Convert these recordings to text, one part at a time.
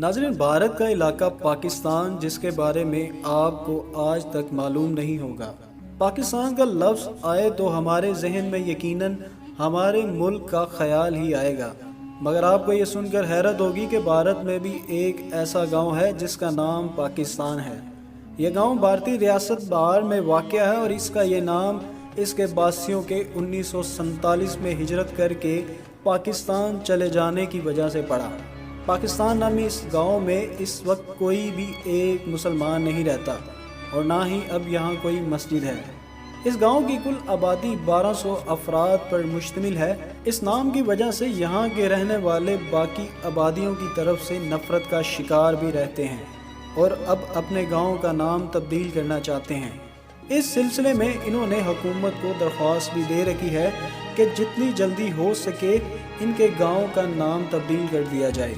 नाज़रीन, भारत का इलाका पाकिस्तान, जिसके बारे में आपको आज तक मालूम नहीं होगा। पाकिस्तान का लफ्ज़ आए तो हमारे जहन में यकीनन हमारे मुल्क का ख्याल ही आएगा। मगर आपको ये सुनकर हैरत होगी कि भारत में भी एक ऐसा गांव है जिसका नाम पाकिस्तान है। यह गांव भारतीय रियासत बिहार में वाक़या है और इसका ये नाम इसके बासियों के 1947 में हिजरत करके पाकिस्तान चले जाने की वजह से पड़ा। पाकिस्तान नामी इस गांव में इस वक्त कोई भी एक मुसलमान नहीं रहता और ना ही अब यहाँ कोई मस्जिद है। इस गांव की कुल आबादी 1200 अफराद पर मुश्तमिल है। इस नाम की वजह से यहाँ के रहने वाले बाकी आबादियों की तरफ से नफ़रत का शिकार भी रहते हैं और अब अपने गांव का नाम तब्दील करना चाहते हैं। इस सिलसिले में इन्होंने हुकूमत को दरख्वास्त भी दे रखी है कि जितनी जल्दी हो सके इनके गांव का नाम तब्दील कर दिया जाए।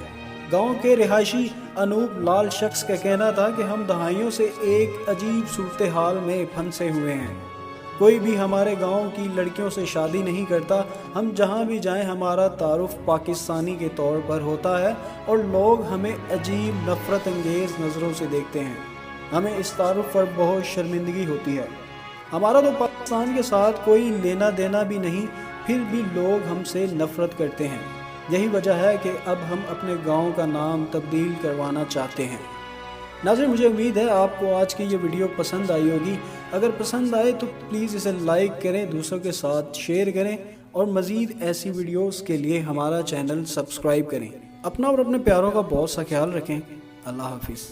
गांव के रिहायशी अनूप लाल शख्स का कहना था कि हम दहाइयों से एक अजीब सूरत हाल में फंसे हुए हैं। कोई भी हमारे गांव की लड़कियों से शादी नहीं करता। हम जहां भी जाएं हमारा तारुफ पाकिस्तानी के तौर पर होता है और लोग हमें अजीब नफ़रत अंगेज़ नज़रों से देखते हैं। हमें इस तारुफ पर बहुत शर्मिंदगी होती है। हमारा तो पाकिस्तान के साथ कोई लेना देना भी नहीं, फिर भी लोग हमसे नफ़रत करते हैं। यही वजह है कि अब हम अपने गांव का नाम तब्दील करवाना चाहते हैं। नाज़रीन, मुझे उम्मीद है आपको आज की ये वीडियो पसंद आई होगी। अगर पसंद आए तो प्लीज़ इसे लाइक करें, दूसरों के साथ शेयर करें और मज़ीद ऐसी वीडियोस के लिए हमारा चैनल सब्सक्राइब करें। अपना और अपने प्यारों का बहुत सा ख्याल रखें। अल्लाह हाफिज़।